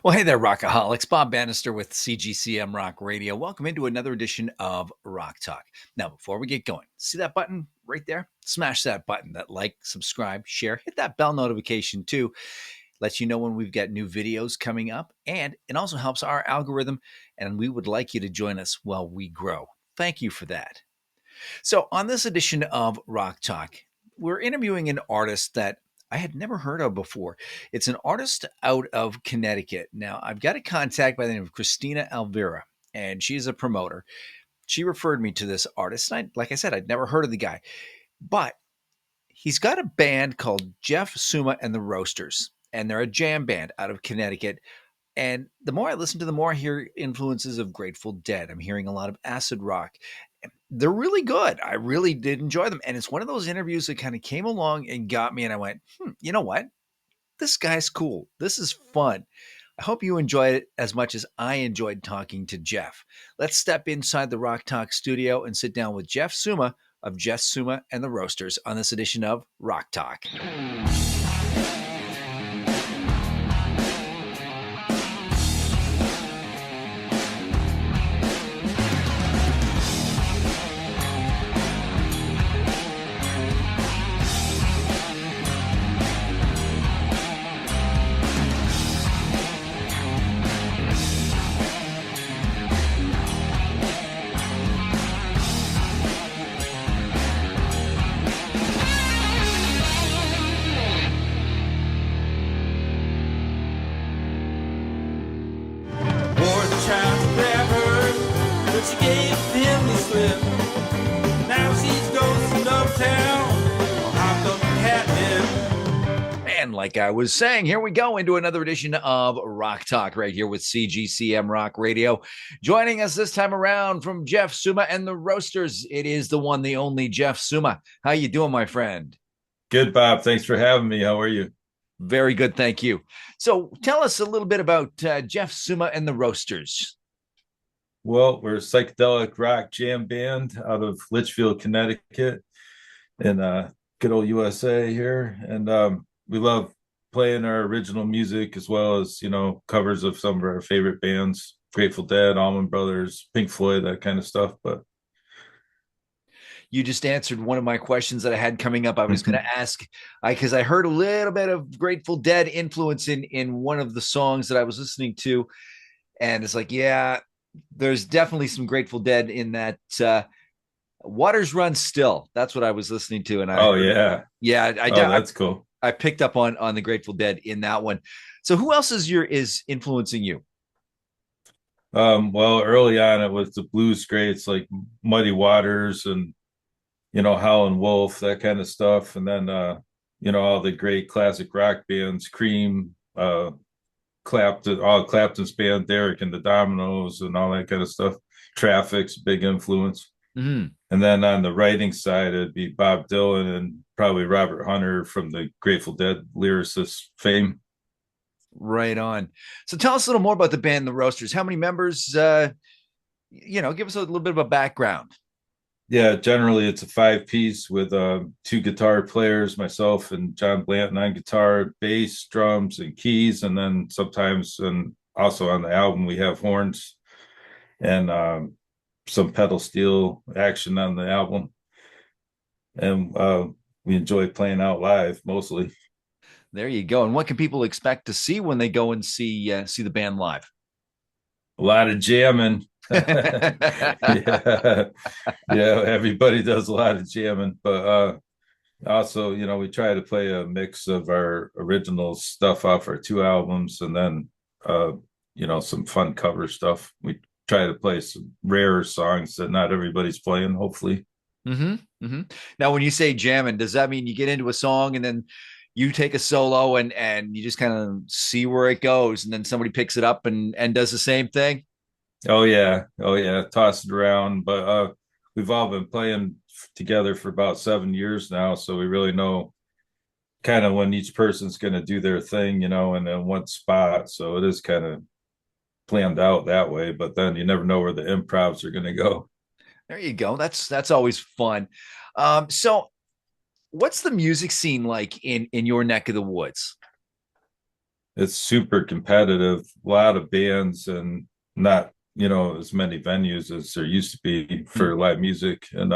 Well, hey there, Rockaholics. Bob Bannister with CGCM Rock Radio. Welcome into another edition of Rock Talk. Now, before we get going, see that button right there? Smash that button, that like, subscribe, share, hit that bell notification too. Lets you know when we've got new videos coming up, and it also helps our algorithm. And we would like you to join us while we grow. Thank you for that. So, on this edition of Rock Talk, we're interviewing an artist that I had never heard of before. It's an artist out of Connecticut. Now, I've got a contact by the name of Christina Alvera, and she's a promoter. She referred me to this artist. And like I said, I'd never heard of the guy, but he's got a band called Jeff Summa and the Roasters, and they're a jam band out of Connecticut. And the more I listen to, the more I hear influences of Grateful Dead. I'm hearing a lot of acid rock. They're really good. I really did enjoy them. And it's one of those interviews that kind of came along and got me. And I went, you know what? This guy's cool. This is fun. I hope you enjoyed it as much as I enjoyed talking to Jeff. Let's step inside the Rock Talk studio and sit down with Jeff Summa of Jeff Summa and the Roasters on this edition of Rock Talk. Like I was saying, here we go into another edition of Rock Talk right here with CGCM Rock Radio. Joining us this time around from Jeff Summa and the Roasters, it is the one, the only Jeff Summa. How you doing, my friend? Good, Bob. Thanks for having me. How are you? Very good, thank you. So tell us a little bit about Jeff Summa and the Roasters. Well, we're a psychedelic rock jam band out of Litchfield, Connecticut in good old USA here. And we love playing our original music as well as, covers of some of our favorite bands, Grateful Dead, Allman Brothers, Pink Floyd, that kind of stuff. But you just answered one of my questions that I had coming up. I was going to ask, because I heard a little bit of Grateful Dead influence in one of the songs that I was listening to. And it's like, yeah, there's definitely some Grateful Dead in that. Waters Run Still. That's what I was listening to. And that's cool. I picked up on the Grateful Dead in that one. So who else is influencing you? Well, early on it was the blues greats like Muddy Waters and Howlin' Wolf, that kind of stuff. And then all the great classic rock bands, Cream, Clapton's band, Derek and the Dominoes and all that kind of stuff. Traffic's big influence. Mm-hmm. And then on the writing side, it'd be Bob Dylan and probably Robert Hunter from the Grateful Dead lyricist fame. Right on. So tell us a little more about the band, The Roasters. How many members, give us a little bit of a background. Yeah, generally it's a 5-piece with 2 guitar players, myself and John Blanton on guitar, bass, drums, and keys. And then sometimes, and also on the album, we have horns and some pedal steel action on the album. And we enjoy playing out live mostly. There you go. And what can people expect to see when they go and see the band live? A lot of jamming. yeah. Everybody does a lot of jamming, but also, we try to play a mix of our original stuff off our 2 albums and then some fun cover stuff. We try to play some rare songs that not everybody's playing, hopefully. Mm-hmm. Mm-hmm. Now, when you say jamming, does that mean you get into a song and then you take a solo and you just kind of see where it goes and then somebody picks it up and does the same thing? Oh yeah. Toss it around. But we've all been playing together for about 7 years now, so we really know kind of when each person's going to do their thing, and in one spot. So it is kind of planned out that way, but then you never know where the improvs are going to go. There you go. That's always fun. So what's the music scene like in your neck of the woods? it's super competitive. A lot of bands and not, as many venues as there used to be Mm. for live music. And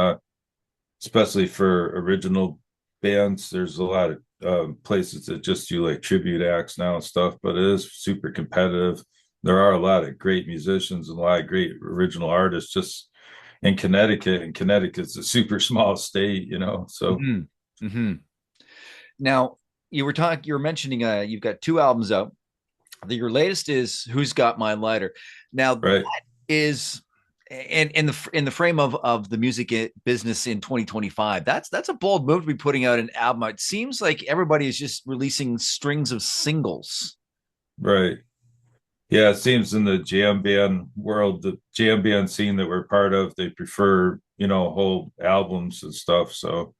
especially for original bands, there's a lot of places that just do like tribute acts now and stuff, but it is super competitive. There are a lot of great musicians and a lot of great original artists just in Connecticut, and Connecticut's a super small state, so Hmm. Hmm. Now, you were mentioning you've got two albums out. Your latest is "Who's Got My Lighter." Now, that right. is in the frame of the music business in 2025. That's a bold move to be putting out an album. It seems like everybody is just releasing strings of singles. Right. Yeah, it seems in the jam band world, the jam band scene that we're part of, they prefer, whole albums and stuff. So,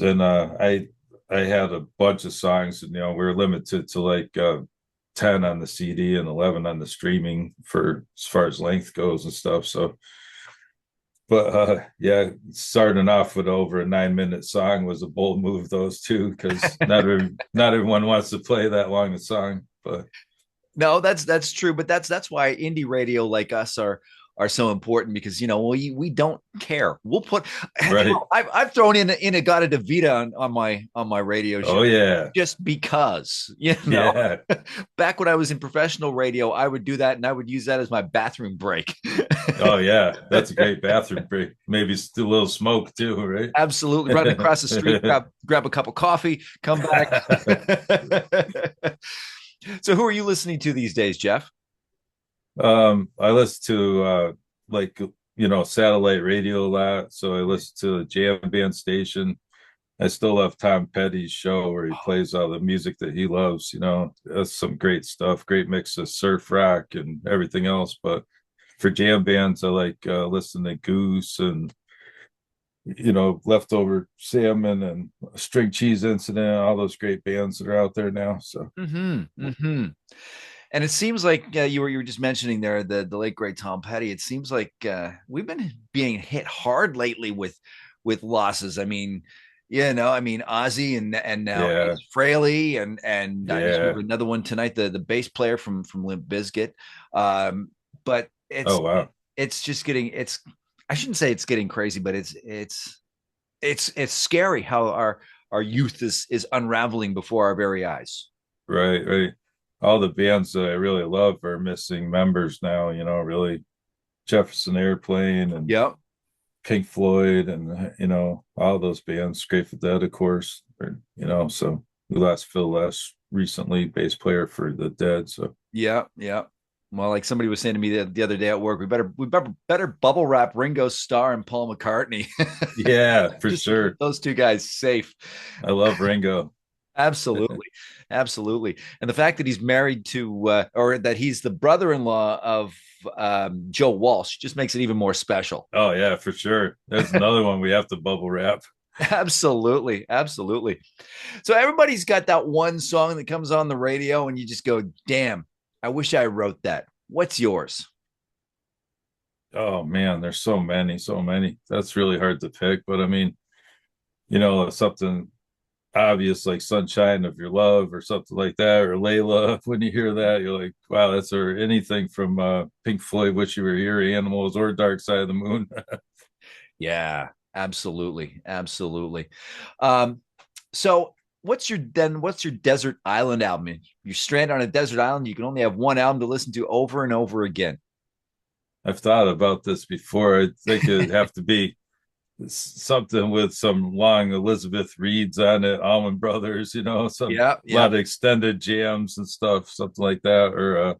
and I had a bunch of songs, and we're limited to like 10 on the CD and 11 on the streaming for as far as length goes and stuff. So, but yeah, starting off with over a 9-minute song was a bold move, those two, because not everyone wants to play that long a song. But No, that's true, but that's why indie radio like us are so important because we don't care. We'll put right. I've thrown in a Gata Davida on my radio show Oh yeah. just because Yeah. back when I was in professional radio, I would do that and I would use that as my bathroom break. Oh yeah. That's a great bathroom break. Maybe still a little smoke too, right? Absolutely, run across the street, grab a cup of coffee, come back. So, who are you listening to these days, Jeff? I listen to like satellite radio a lot. So I listen to the jam band station. I still love Tom Petty's show where he plays all the music that he loves. That's some great stuff, great mix of surf rock and everything else. But for jam bands, I like listening to Goose and Leftover Salmon and String Cheese Incident, all those great bands that are out there now. So Mm-hmm. Mm-hmm. And it seems like you were just mentioning there the late great Tom Petty. It seems like we've been being hit hard lately with losses. I mean Ozzy and now yeah, Ace Frehley and I just heard yeah. another one tonight. The bass player from Limp Bizkit. Um, but Oh wow. it's just getting it's I shouldn't say it's getting crazy, but it's scary how our youth is unraveling before our very eyes. Right, right. All the bands that I really love are missing members now, really Jefferson Airplane and Yep. Pink Floyd and all those bands, Grateful Dead, of course. So we lost Phil Les recently, bass player for the Dead. So Yeah, yeah. Well, like somebody was saying to me the other day at work, we better bubble wrap Ringo Starr and Paul McCartney. yeah, for Just to keep sure. those two guys safe. I love Ringo. Absolutely. Absolutely. And the fact that he's married to or that he's the brother-in-law of Joe Walsh just makes it even more special. Oh yeah, for sure. There's another one we have to bubble wrap. Absolutely. Absolutely. So everybody's got that one song that comes on the radio and you just go, "Damn, I wish I wrote that." What's yours? Oh man, there's so many, so many. That's really hard to pick. But I mean, something obvious like Sunshine of Your Love or something like that, or Layla. When you hear that, you're like, wow, that's or anything from Pink Floyd, Wish You Were Here, Animals, or Dark Side of the Moon. Yeah, absolutely, absolutely. Um, so what's your desert island album? You're stranded on a desert island. You can only have one album to listen to over and over again. I've thought about this before. I think it'd have to be something with some long Elizabeth Reeds on it, Allman Brothers, some Yeah, a yeah. lot of extended jams and stuff, something like that, or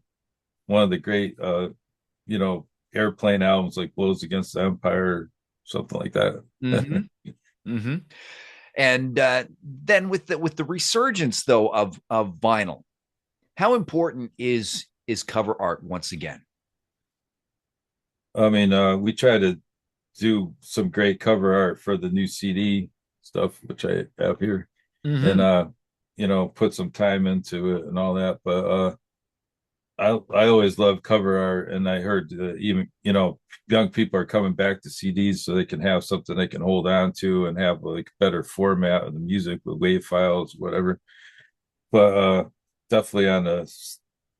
one of the great you know, airplane albums like Blows Against the Empire, something like that. Mm-hmm. Mm-hmm. And then with the resurgence though of vinyl, how important is cover art once again? I mean, we try to do some great cover art for the new CD stuff, which I have here, and Mm-hmm. put some time into it and all that. But I always love cover art, and I heard even young people are coming back to CDs so they can have something they can hold on to and have like better format of the music with wave files, whatever. But definitely on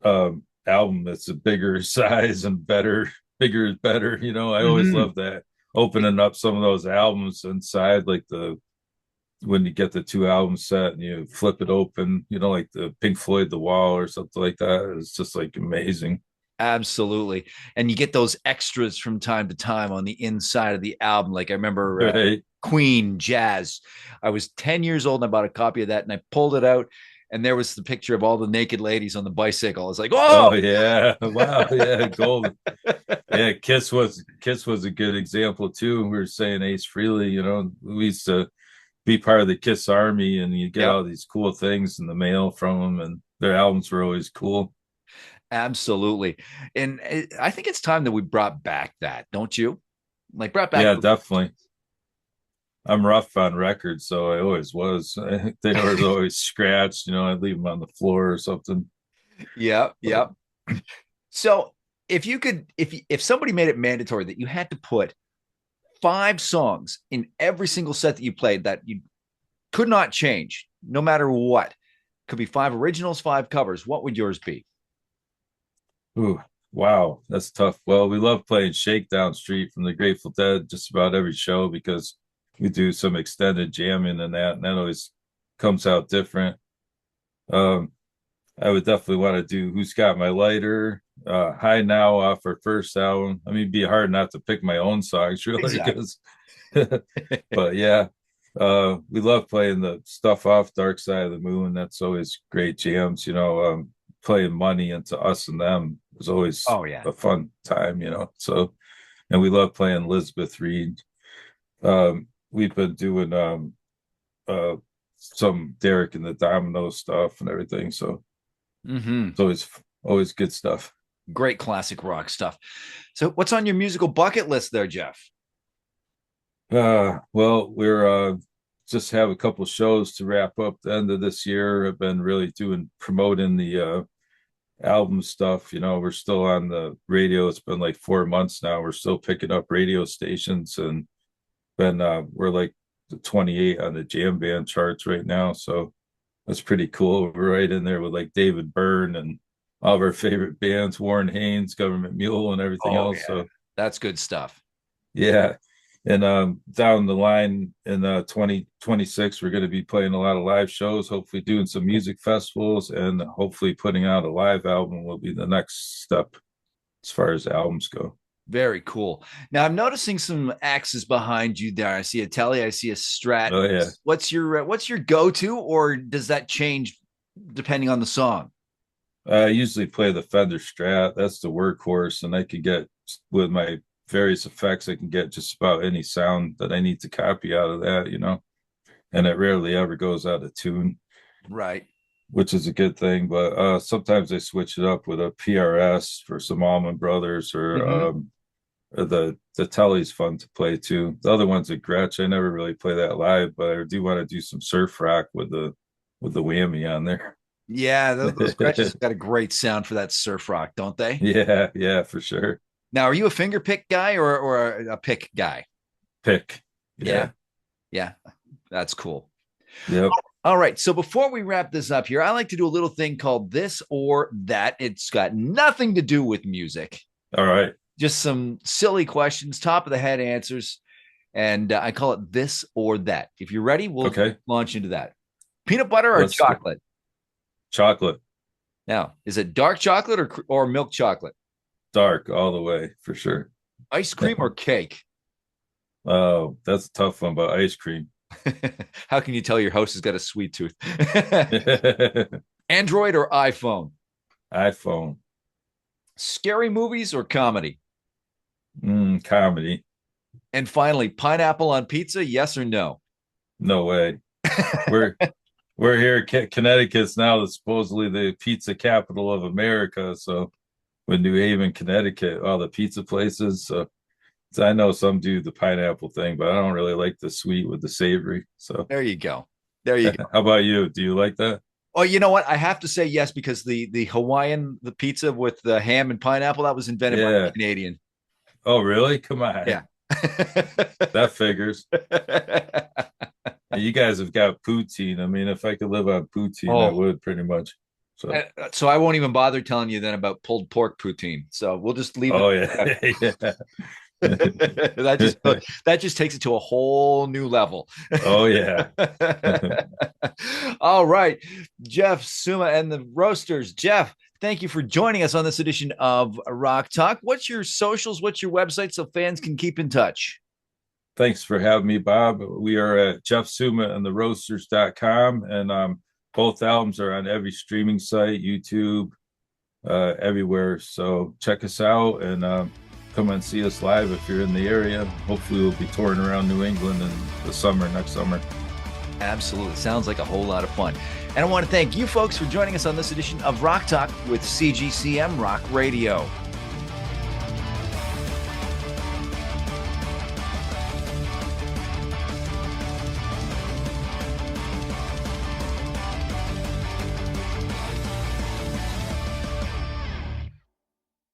a album that's a bigger size and better. Bigger is better. I always Hmm. love that, opening up some of those albums inside, like the when you get the two album set and you flip it open, like the Pink Floyd The Wall or something like that. It's just like amazing. Absolutely. And you get those extras from time to time on the inside of the album. Like I remember Right. Queen Jazz. I was 10 years old and I bought a copy of that and I pulled it out and there was the picture of all the naked ladies on the bicycle. I was like, oh, Oh yeah. Wow. Yeah. Gold. Yeah. Kiss was a good example too. We were saying Ace Frehley, we used to be part of the Kiss Army, and you get yep, all these cool things in the mail from them, and their albums were always cool. absolutely. And I think it's time that we brought back that, don't you? Like brought back. Yeah, definitely. I'm rough on records, so I always was. They were always scratched. I'd leave them on the floor or something. Yeah, But yeah. So if you could, if somebody made it mandatory that you had to put 5 songs in every single set that you played that you could not change, no matter what, could be 5 originals, 5 covers. What would yours be? ooh, wow, that's tough. Well, we love playing Shakedown Street from the Grateful Dead just about every show because we do some extended jamming and that always comes out different. Um, I would definitely want to do Who's Got My Lighter, High Now off our first album. I mean, it'd be hard not to pick my own songs, really, Exactly. because, but yeah, we love playing the stuff off Dark Side of the Moon. That's always great jams, playing Money into Us and Them was always Oh yeah. a fun time. So, and we love playing Elizabeth Reed. We've been doing uh, some Derek and the Domino stuff and everything. So, Mm-hmm. it's always good stuff. Great classic rock stuff. So, what's on your musical bucket list there, Jeff? Well, we're just have a couple shows to wrap up the end of this year. I've been really doing promoting the album stuff. We're still on the radio. It's been like 4 months now. We're still picking up radio stations and been we're like the 28 on the jam band charts right now. So that's pretty cool. We're right in there with like David Byrne and all of our favorite bands, Warren Haynes, Government Mule, and everything Oh else. yeah, So that's good stuff. yeah. And down the line in 2026, we're going to be playing a lot of live shows, hopefully doing some music festivals, and hopefully putting out a live album will be the next step as far as albums go. Very cool. Now I'm noticing some axes behind you there. I see a Telly, I see a Strat. Oh yeah. What's your go-to, or does that change depending on the song? I usually play the Fender Strat. That's the workhorse, and I can get with my various effects, I can get just about any sound that I need to copy out of that. And it rarely ever goes out of tune, Right. which is a good thing. But sometimes I switch it up with a PRS for some Allman Brothers or Mm-hmm. the Telly's fun to play too. The other one's a Gretsch. I never really play that live, but I do want to do some surf rock with the whammy on there. Yeah, those Gretches have got a great sound for that surf rock, don't they? Yeah, yeah, for sure. Now, are you a finger pick guy or a pick guy? Pick. Yeah, Yeah. yeah, that's cool. Yep. All right, so before we wrap this up here, I like to do a little thing called this or that. It's got nothing to do with music, All right. just some silly questions, top of the head answers, and I call it this or that. If you're ready, we'll Okay. launch into that. Peanut butter or Let's go. chocolate? Chocolate. Now, is it dark chocolate or milk chocolate? Dark all the way for sure. Ice cream or cake? Oh, that's a tough one, but ice cream. How can you tell your host has got a sweet tooth? Android or iPhone? iPhone. Scary movies or comedy? Comedy. And finally, pineapple on pizza, yes or no? No way. We're we're here. Connecticut's now supposedly the pizza capital of America. So, with New Haven, Connecticut, all the pizza places. So I know some do the pineapple thing, but I don't really like the sweet with the savory. So, There you go. There you go. how about you? Do you like that? Oh, you know what? I have to say yes because the Hawaiian the pizza with the ham and pineapple that was invented by a Yeah. Canadian. Oh, really? Come on. Yeah. That figures. And you guys have got poutine. I mean, if I could live on poutine, I Oh, would pretty much. So, So I won't even bother telling you then about pulled pork poutine. So we'll just leave it oh at yeah, that just takes it to a whole new level. oh yeah. All right, Jeff Summa and the Roasters. Jeff, thank you for joining us on this edition of Rock Talk. What's your socials? What's your website so fans can keep in touch? Thanks for having me, Bob. We are at Jeff Summa and the Roasters.com, and both albums are on every streaming site, YouTube, everywhere. So check us out and come and see us live if you're in the area. Hopefully, we'll be touring around New England in the summer, next summer. Absolutely. Sounds like a whole lot of fun. And I want to thank you folks for joining us on this edition of Rock Talk with CGCM Rock Radio.